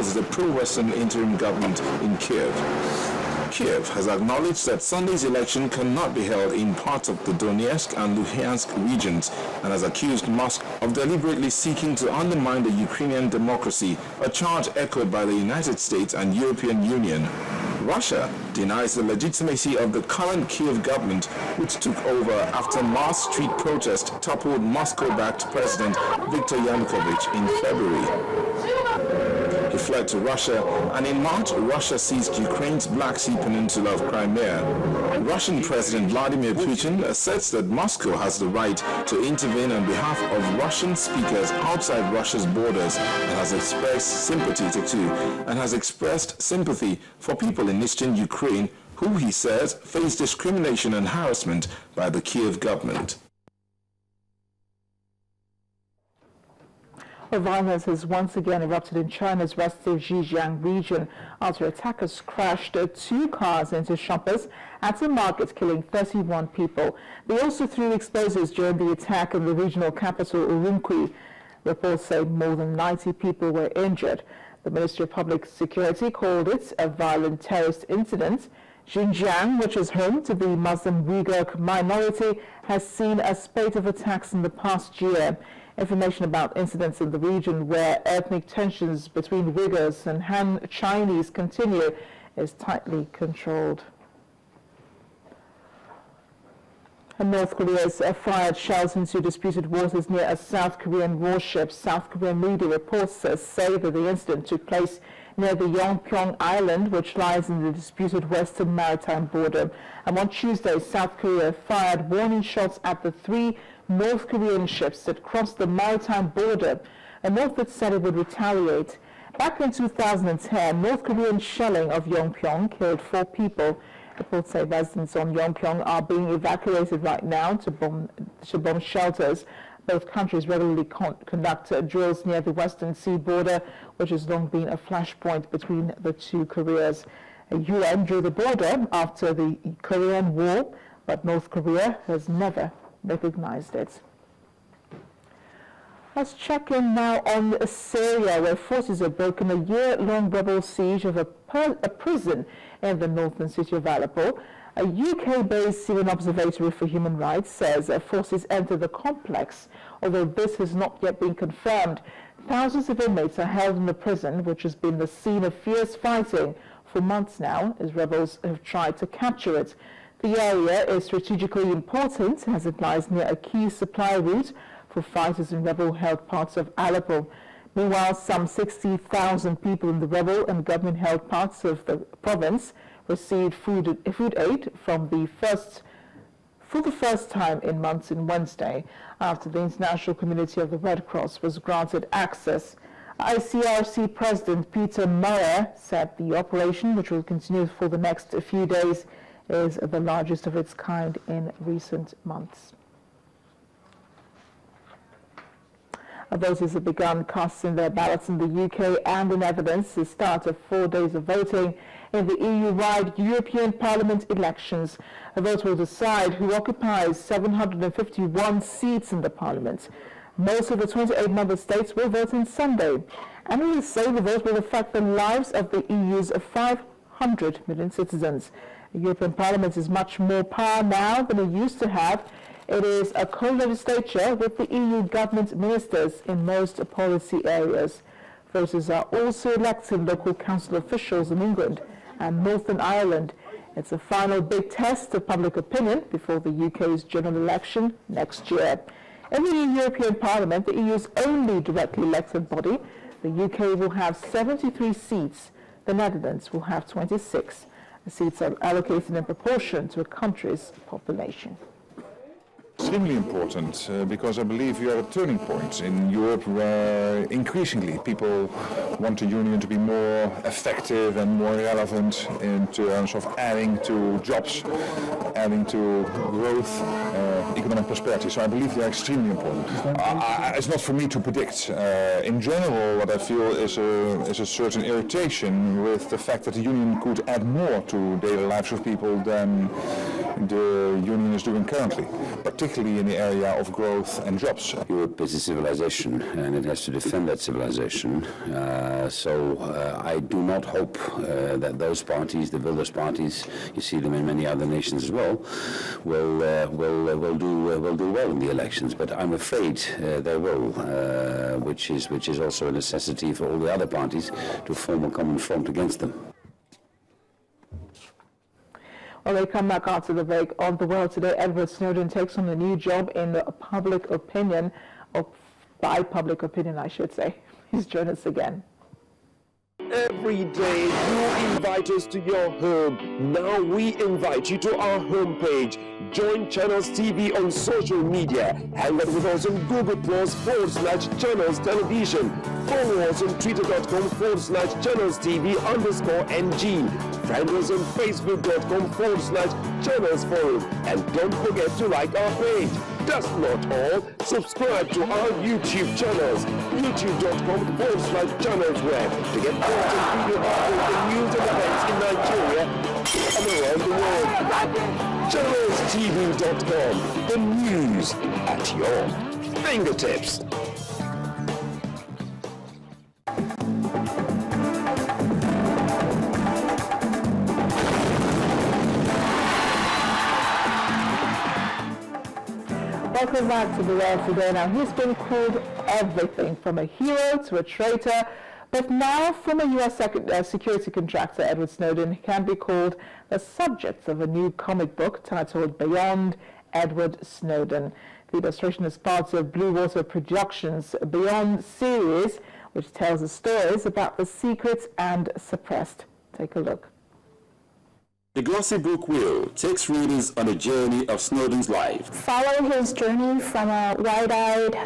opposes the pro-Western interim government in Kiev. Kiev has acknowledged that Sunday's election cannot be held in parts of the Donetsk and Luhansk regions and has accused Moscow of deliberately seeking to undermine the Ukrainian democracy, a charge echoed by the United States and European Union. Russia denies the legitimacy of the current Kiev government, which took over after mass street protest toppled Moscow-backed President Viktor Yanukovych in February. He fled to Russia, and in March, Russia seized Ukraine's Black Sea peninsula of Crimea. Russian President Vladimir Putin asserts that Moscow has the right to intervene on behalf of Russian speakers outside Russia's borders and has expressed sympathy for people in eastern Ukraine who, he says, face discrimination and harassment by the Kiev government. Violence has once again erupted in China's restive Xinjiang region after attackers crashed 2 cars into shoppers at a market, killing 31 people. They also threw explosives during the attack in the regional capital, Urumqi. Reports say more than 90 people were injured. The Ministry of Public Security called it a violent terrorist incident. Xinjiang, which is home to the Muslim Uyghur minority, has seen a spate of attacks in the past year. Information about incidents in the region where ethnic tensions between Uyghurs and Han Chinese continue is tightly controlled. And North Korea has fired shells into disputed waters near a South Korean warship. South Korean media reports say that the incident took place near the Yongpyong Island, which lies in the disputed western maritime border. And on Tuesday, South Korea fired warning shots at the 3 North Korean ships that crossed the maritime border. And North said it would retaliate. Back in 2010, North Korean shelling of Yongpyong killed 4 people. Reports say residents on Yongpyong are being evacuated right now to bomb shelters. Both countries regularly conduct drills near the Western Sea border, which has long been a flashpoint between the 2 Koreas. The UN drew the border after the Korean War, but North Korea has never recognized it. Let's check in now on Syria, where forces have broken a year-long rebel siege of a prison in the northern city of Aleppo. A UK-based Syrian Observatory for Human Rights says forces entered the complex, although this has not yet been confirmed. Thousands of inmates are held in the prison, which has been the scene of fierce fighting for months now, as rebels have tried to capture it. The area is strategically important as it lies near a key supply route for fighters in rebel-held parts of Aleppo. Meanwhile, some 60,000 people in the rebel and government-held parts of the province received food aid for the first time in months on Wednesday, after the international community of the Red Cross was granted access. ICRC President Peter Murray said the operation, which will continue for the next few days, is the largest of its kind in recent months. Voters have begun casting their ballots in the UK and the Netherlands to start of 4 days of voting in the EU-wide European Parliament elections. A vote will decide who occupies 751 seats in the Parliament. Most of the 28 member states will vote on Sunday. Analysts say the vote will affect the lives of the EU's 500 million citizens. The European Parliament is much more power now than it used to have. It is a co-legislature with the EU government ministers in most policy areas. Voters are also electing local council officials in England and Northern Ireland. It's a final big test of public opinion before the UK's general election next year. In the new European Parliament, the EU's only directly elected body, the UK will have 73 seats. The Netherlands will have 26. The seats are allocated in proportion to a country's population. Extremely important because I believe we are at a turning point in Europe where increasingly people want the Union to be more effective and more relevant in terms of adding to jobs, adding to growth, economic prosperity. So I believe they are extremely important. It's not for me to predict. In general, what I feel is a certain irritation with the fact that the Union could add more to daily lives of people than the Union is doing currently, particularly in the area of growth and jobs. Europe is a civilization, and it has to defend that civilization. So I do not hope that those parties, the Wilders parties, you see them in many other nations as well, will do well in the elections. But I'm afraid they will, which is also a necessity for all the other parties to form a common front against them. Well, they come back after the break of the world today. Edward Snowden takes on a new job in the public opinion, or by public opinion, I should say. Please join us again. Every day you invite us to your home. Now we invite you to our homepage. Join Channels TV on social media. Hang out with us on Google /Channels Television. Follow us on Twitter.com/Channels TV_NG. Friend us on Facebook.com/Channels Forum. And don't forget to like our page. That's not all. Subscribe to our YouTube channels. YouTube.com/Channels Web to get constant video updates on news and events in Nigeria and around the world. ChannelsTV.com. The news at your fingertips. Welcome back to the world today. Now, he's been called everything from a hero to a traitor, but now from a U.S. security contractor, Edward Snowden can be called the subject of a new comic book titled Beyond Edward Snowden. The illustration is part of Blue Water Productions' Beyond series, which tells the stories about the secret and suppressed. Take a look. The glossy book will takes readers on a journey of Snowden's life. Follow his journey from a wide-eyed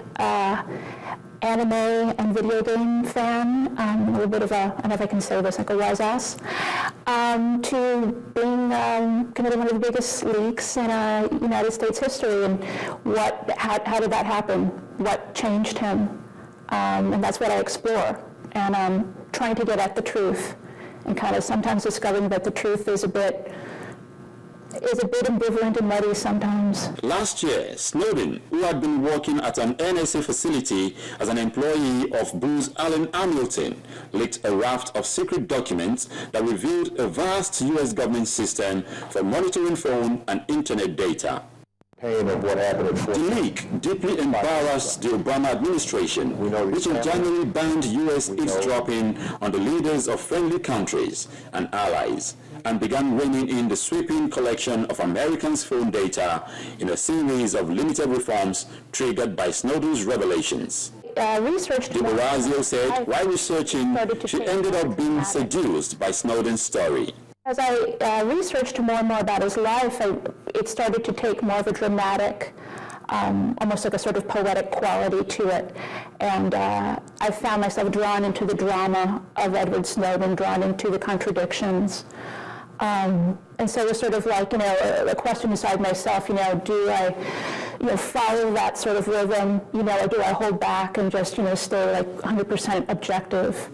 anime and video game fan, a little bit of a, I don't know if I can say this, like a was-ass, to being committing one of the biggest leaks in United States history. And how did that happen? What changed him? And that's what I explore. And trying to get at the truth. And kind of sometimes discovering that the truth is a bit ambivalent and muddy sometimes. Last year, Snowden, who had been working at an NSA facility as an employee of Booz Allen Hamilton, leaked a raft of secret documents that revealed a vast U.S. government system for monitoring phone and internet data. Pain of what happened at The leak deeply embarrassed the Obama administration, which in January banned U.S. eavesdropping on the leaders of friendly countries and allies, and began reining in the sweeping collection of Americans' phone data in a series of limited reforms triggered by Snowden's revelations. De Orazio said while researching, she ended up being seduced by Snowden's story. As I researched more and more about his life, it started to take more of a dramatic, almost like a sort of poetic quality to it. And I found myself drawn into the drama of Edward Snowden, drawn into the contradictions. And so it was sort of like, a question inside myself, do I, follow that sort of rhythm, or do I hold back and just, stay like 100% objective?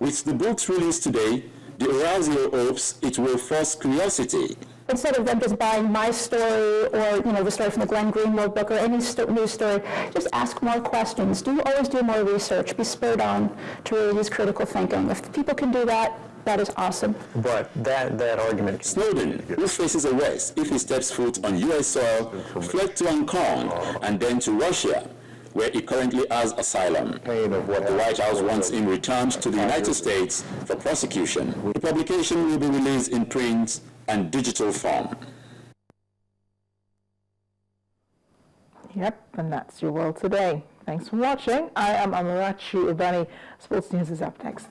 With the book's release today, De Orazio hopes it will force curiosity. Instead of them just buying my story or, the story from the Glenn Greenwald book or any news story, just ask more questions. Always do more research. Be spurred on to really use critical thinking. If people can do that, that is awesome. But that argument... Snowden, who faces arrest if he steps foot on U.S. soil, fled to Hong Kong and then to Russia, where he currently has asylum. The White House wants him returned to the United States for prosecution. The publication will be released in print and digital form. Yep, and that's your world today. Thanks for watching. I am Amarachi Ubani. Sports News is up next.